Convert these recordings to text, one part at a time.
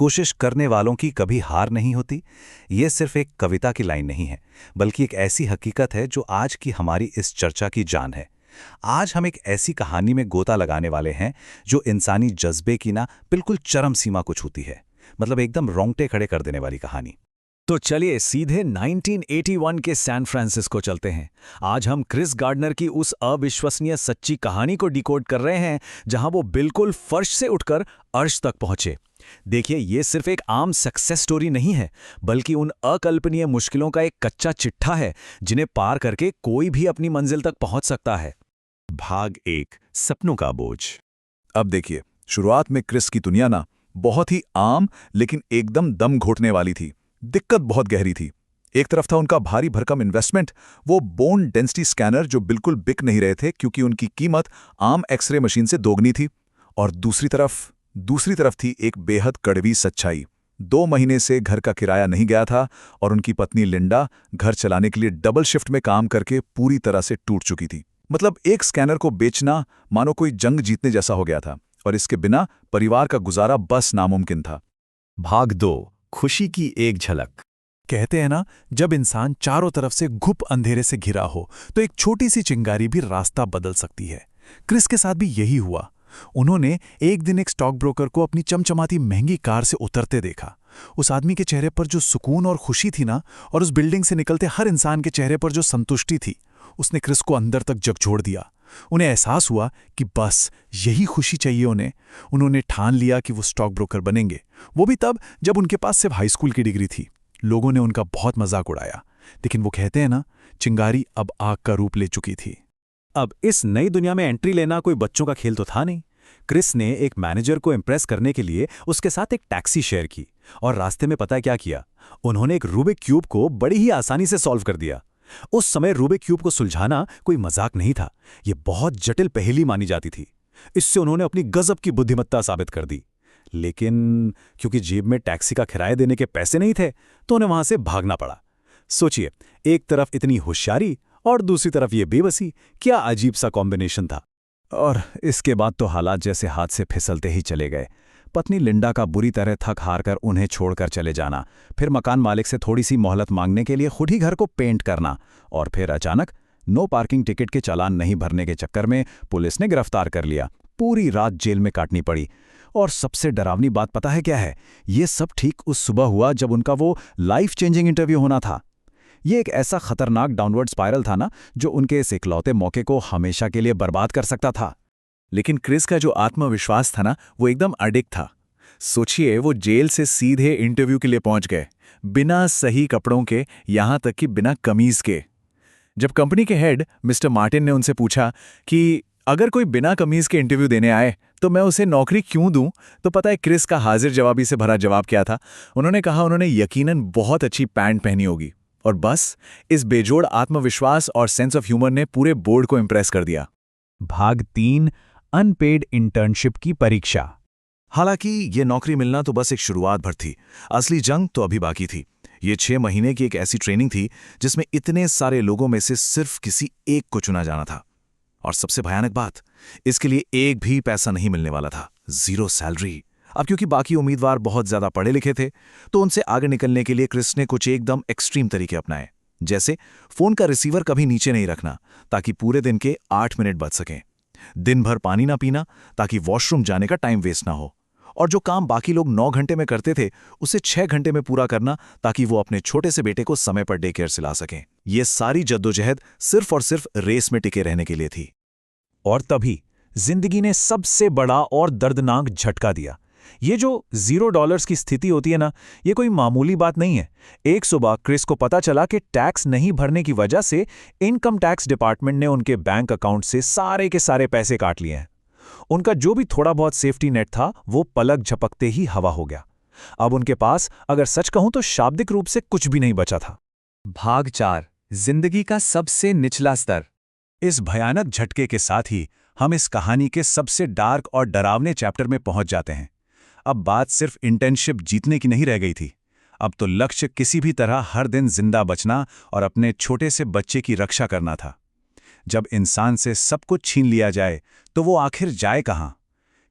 कोशिश करने वालों की कभी हार नहीं होती, ये सिर्फ एक कविता की लाइन नहीं है, बल्कि एक ऐसी हकीकत है जो आज की हमारी इस चर्चा की जान है। आज हम एक ऐसी कहानी में गोता लगाने वाले हैं जो इंसानी जज्बे की ना बिल्कुल चरम सीमा को छूती है। मतलब एकदम रोंगटे खड़े कर देने वाली कहानी। तो चलिए सीधे 1981 के सैन फ्रांसिस्को चलते हैं। आज हम क्रिस गार्डनर की उस अविश्वसनीय सच्ची कहानी को डिकोड कर रहे हैं, जहां वो बिल्कुल फर्श से उठकर अर्श तक पहुंचे। देखिए, ये सिर्फ एक आम सक्सेस स्टोरी नहीं है, बल्कि उन अकल्पनीय मुश्किलों का एक कच्चा चिट्ठा है जिन्हें पार करके कोई भी अपनी मंजिल तक पहुंच सकता है। भाग 1, सपनों का बोझ। अब देखिए, शुरुआत में क्रिस की दुनिया ना बहुत ही आम लेकिन एकदम दम घोटने वाली थी। दिक्कत बहुत गहरी थी। एक तरफ था उनका भारी भरकम इन्वेस्टमेंट, वो बोन डेंसिटी स्कैनर जो बिल्कुल बिक नहीं रहे थे क्योंकि उनकी कीमत आम एक्सरे मशीन से दोगुनी थी। और दूसरी तरफ थी एक बेहद कड़वी सच्चाई। 2 महीने से घर का किराया नहीं गया था और उनकी पत्नी लिंडा घर चलाने के लिए डबल शिफ्ट में काम करके पूरी तरह से टूट चुकी थी। मतलब एक स्कैनर को बेचना मानो कोई जंग जीतने जैसा हो गया था, और इसके बिना परिवार का गुजारा बस नामुमकिन था। भाग 2, खुशी की एक झलक। कहते हैं ना, जब इंसान चारों तरफ से घुप अंधेरे से घिरा हो तो एक छोटी सी चिंगारी भी रास्ता बदल सकती है। क्रिस के साथ भी यही हुआ। उन्होंने एक दिन एक स्टॉक ब्रोकर को अपनी चमचमाती महंगी कार से उतरते देखा। उस आदमी के चेहरे पर जो सुकून और खुशी थी ना, और उस बिल्डिंग से निकलते हर इंसान के चेहरे पर जो संतुष्टि थी, उसने क्रिस को अंदर तक झकझोर दिया। उन्हें एहसास हुआ कि बस यही खुशी चाहिए उन्हें। उन्होंने ठान लिया कि वो स्टॉक ब्रोकर बनेंगे, वो भी तब जब उनके पास सिर्फ हाई स्कूल की डिग्री थी। लोगों ने उनका बहुत मजाक उड़ाया, लेकिन वो कहते हैं ना, चिंगारी अब आग का रूप ले चुकी थी। अब इस नई दुनिया में एंट्री लेना कोई बच्चों का खेल तो था नहीं। क्रिस ने एक मैनेजर को इम्प्रेस करने के लिए उसके साथ एक टैक्सी शेयर की, और रास्ते में पता है क्या किया? उन्होंने एक रूबिक क्यूब को बड़ी ही आसानी से सॉल्व कर दिया। उस समय रूबिक क्यूब को सुलझाना कोई मजाक नहीं था, ये बहुत जटिल पहेली मानी जाती थी। इससे उन्होंने अपनी गजब की बुद्धिमत्ता साबित कर दी। लेकिन क्योंकि जेब में टैक्सी का किराया देने के पैसे नहीं थे, तो उन्हें वहां से भागना पड़ा। सोचिए, एक तरफ इतनी होशियारी और दूसरी तरफ ये बेबसी, क्या अजीब सा कॉम्बिनेशन था। और इसके बाद तो हालात जैसे हाथ से फिसलते ही चले गए। पत्नी लिंडा का बुरी तरह थक हार कर उन्हें छोड़कर चले जाना, फिर मकान मालिक से थोड़ी सी मोहलत मांगने के लिए खुद ही घर को पेंट करना, और फिर अचानक नो पार्किंग टिकट के चालान नहीं भरने के चक्कर में पुलिस ने गिरफ्तार कर लिया। पूरी रात जेल में काटनी पड़ी। और सबसे डरावनी बात पता है क्या है? ये सब ठीक उस सुबह हुआ जब उनका वो लाइफ चेंजिंग इंटरव्यू होना था। ये एक ऐसा खतरनाक डाउनवर्ड स्पाइरल था ना, जो उनके इस इकलौते मौके को हमेशा के लिए बर्बाद कर सकता था। लेकिन क्रिस का जो आत्मविश्वास था ना, वो एकदम अडिग था। सोचिए, वो जेल से सीधे इंटरव्यू के लिए पहुंच गए, बिना सही कपड़ों के, यहां तक कि बिना कमीज के। जब कंपनी के हेड मिस्टर मार्टिन ने उनसे पूछा कि अगर कोई बिना कमीज के इंटरव्यू देने आए तो मैं उसे नौकरी क्यों दूं, तो पता है क्रिस का हाजिर जवाबी से भरा जवाब क्या था? उन्होंने कहा उन्होंने यकीनन बहुत अच्छी पैंट पहनी होगी। और बस इस बेजोड़ आत्मविश्वास और सेंस ऑफ ह्यूमर ने पूरे बोर्ड को इंप्रेस कर दिया। भाग 3, अनपेड इंटर्नशिप की परीक्षा। हालांकि ये नौकरी मिलना तो बस एक शुरुआत भर थी, असली जंग तो अभी बाकी थी। ये 6 महीने की एक ऐसी ट्रेनिंग थी जिसमें इतने सारे लोगों में से सिर्फ किसी एक को चुना जाना था। और सबसे भयानक बात, इसके लिए एक भी पैसा नहीं मिलने वाला था, 0 सैलरी। अब क्योंकि बाकी उम्मीदवार बहुत ज्यादा पढ़े लिखे थे, तो उनसे आगे निकलने के लिए क्रिस ने कुछ एकदम एक्सट्रीम तरीके अपनाए। जैसे फोन का रिसीवर कभी नीचे नहीं रखना, ताकि पूरे दिन के 8 मिनट बच सकें। दिन भर पानी ना पीना, ताकि वॉशरूम जाने का टाइम वेस्ट ना हो। और जो काम बाकी लोग 9 घंटे में करते थे, उसे 6 घंटे में पूरा करना, ताकि वो अपने छोटे से बेटे को समय पर डे केयर से ला सकें। ये सारी जद्दोजहद सिर्फ और सिर्फ रेस में टिके रहने के लिए थी। और तभी जिंदगी ने सबसे बड़ा और दर्दनाक झटका दिया। ये जो $0 की स्थिति होती है ना, ये कोई मामूली बात नहीं है। एक सुबह क्रिस को पता चला कि टैक्स नहीं भरने की वजह से इनकम टैक्स डिपार्टमेंट ने उनके बैंक अकाउंट से सारे के सारे पैसे काट लिए हैं। उनका जो भी थोड़ा बहुत सेफ्टी नेट था, वो पलक झपकते ही हवा हो गया। अब उनके पास, अगर सच कहूं तो शाब्दिक रूप से कुछ भी नहीं बचा था। भाग 4, जिंदगी का सबसे निचला स्तर। इस भयानक झटके के साथ ही हम इस कहानी के सबसे डार्क और डरावने चैप्टर में पहुंच जाते हैं। अब बात सिर्फ इंटर्नशिप जीतने की नहीं रह गई थी। अब तो लक्ष्य किसी भी तरह हर दिन जिंदा बचना और अपने छोटे से बच्चे की रक्षा करना था। जब इंसान से सब कुछ छीन लिया जाए, तो वो आखिर जाए कहां?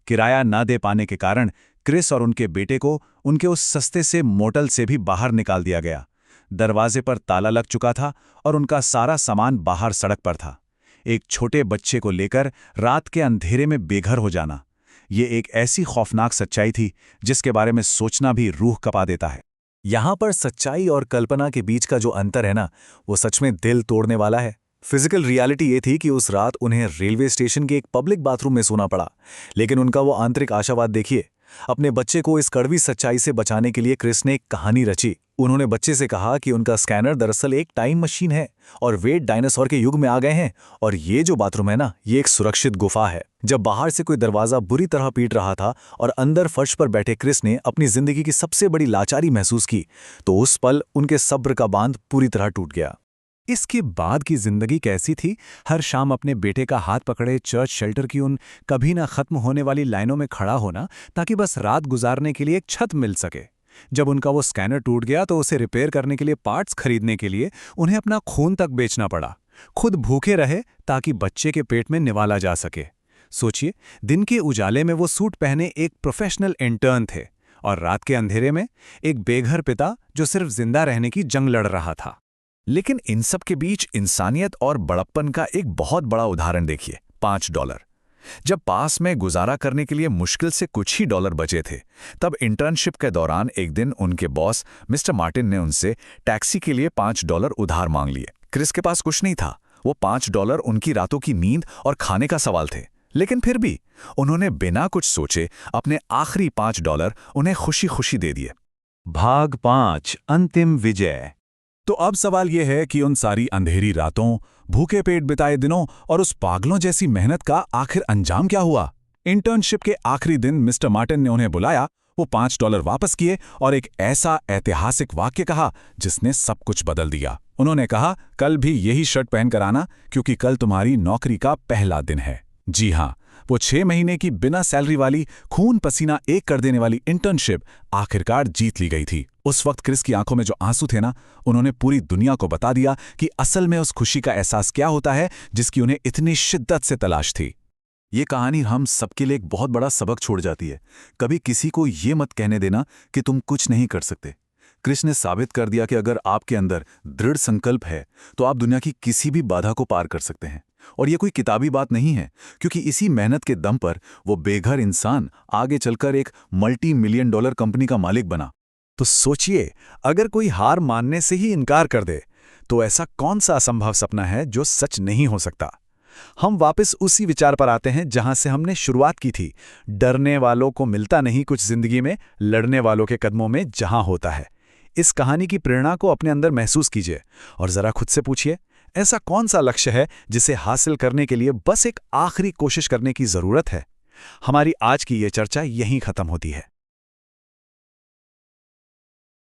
किराया ना दे पाने के कारण क्रिस और उनके बेटे को उनके उस सस्ते से मोटल से भी बाहर निकाल दिया गया। दरवाजे पर ताला लग चुका था और उनका सारा सामान बाहर सड़क पर था। एक छोटे बच्चे को लेकर रात के अंधेरे में बेघर हो जाना, ये एक ऐसी खौफनाक सच्चाई थी जिसके बारे में सोचना भी रूह कपा देता है। यहाँ पर सच्चाई और कल्पना के बीच का जो अंतर है ना, वो सच में दिल तोड़ने वाला है। फिजिकल रियलिटी ये थी कि उस रात उन्हें रेलवे स्टेशन के एक पब्लिक बाथरूम में सोना पड़ा, लेकिन उनका वो आंतरिक आशावाद देखिए। अपने बच्चे को इस कड़वी सच्चाई से बचाने के लिए क्रिस ने एक कहानी रची। उन्होंने बच्चे से कहा कि उनका स्कैनर दरअसल एक टाइम मशीन है और वे डायनासोर के युग में आ गए हैं, और ये जो बाथरूम है ना, ये एक सुरक्षित गुफा है। जब बाहर से कोई दरवाजा बुरी तरह पीट रहा था और अंदर फर्श पर बैठे क्रिस ने अपनी जिंदगी की सबसे बड़ी लाचारी महसूस की, तो उस पल उनके सब्र का बांध पूरी तरह टूट गया। इसके बाद की जिंदगी कैसी थी? हर शाम अपने बेटे का हाथ पकड़े चर्च शेल्टर की उन कभी ना खत्म होने वाली लाइनों में खड़ा होना, ताकि बस रात गुजारने के लिए एक छत मिल सके। जब उनका वो स्कैनर टूट गया तो उसे रिपेयर करने के लिए पार्ट्स खरीदने के लिए उन्हें अपना खून तक बेचना पड़ा। खुद भूखे रहे ताकि बच्चे के पेट में निवाला जा सके। सोचिए, दिन के उजाले में वो सूट पहने एक प्रोफेशनल इंटर्न थे, और रात के अंधेरे में एक बेघर पिता जो सिर्फ जिंदा रहने की जंग लड़ रहा था। लेकिन इन सब के बीच इंसानियत और बड़प्पन का एक बहुत बड़ा उदाहरण देखिए, $5। जब पास में गुजारा करने के लिए मुश्किल से कुछ ही डॉलर बचे थे, तब इंटर्नशिप के दौरान एक दिन उनके बॉस मिस्टर मार्टिन ने उनसे टैक्सी के लिए $5 उधार मांग लिए। क्रिस के पास कुछ नहीं था, वो $5 उनकी रातों की नींद और खाने का सवाल थे, लेकिन फिर भी उन्होंने बिना कुछ सोचे अपने आखिरी $5 उन्हें खुशी खुशी दे दिए। भाग 5, अंतिम विजय। तो अब सवाल यह है कि उन सारी अंधेरी रातों, भूखे पेट बिताए दिनों और उस पागलों जैसी मेहनत का आखिर अंजाम क्या हुआ? इंटर्नशिप के आखिरी दिन मिस्टर मार्टिन ने उन्हें बुलाया, वो $5 वापस किए और एक ऐसा ऐतिहासिक वाक्य कहा जिसने सब कुछ बदल दिया। उन्होंने कहा, कल भी यही शर्ट पहनकर आना, क्योंकि कल तुम्हारी नौकरी का पहला दिन है। जी हाँ, वो 6 महीने की बिना सैलरी वाली, खून पसीना एक कर देने वाली इंटर्नशिप आखिरकार जीत ली गई थी। उस वक्त क्रिस की आंखों में जो आंसू थे ना, उन्होंने पूरी दुनिया को बता दिया कि असल में उस खुशी का एहसास क्या होता है जिसकी उन्हें इतनी शिद्दत से तलाश थी। ये कहानी हम सबके लिए एक बहुत बड़ा सबक छोड़ जाती है। कभी किसी को ये मत कहने देना कि तुम कुछ नहीं कर सकते। क्रिस ने साबित कर दिया कि अगर आपके अंदर दृढ़ संकल्प है तो आप दुनिया की किसी भी बाधा को पार कर सकते हैं। और ये कोई किताबी बात नहीं है, क्योंकि इसी मेहनत के दम पर वो बेघर इंसान आगे चलकर एक $multi-million कंपनी का मालिक बना। तो सोचिए, अगर कोई हार मानने से ही इनकार कर दे, तो ऐसा कौन सा असंभव सपना है जो सच नहीं हो सकता? हम वापस उसी विचार पर आते हैं जहां से हमने शुरुआत की थी। डरने वालों को मिलता नहीं कुछ जिंदगी में, लड़ने वालों के कदमों में जहां होता है। इस कहानी की प्रेरणा को अपने अंदर महसूस कीजिए और जरा खुद से पूछिए, ऐसा कौन सा लक्ष्य है जिसे हासिल करने के लिए बस एक आखिरी कोशिश करने की जरूरत है? हमारी आज की ये चर्चा यहीं खत्म होती है।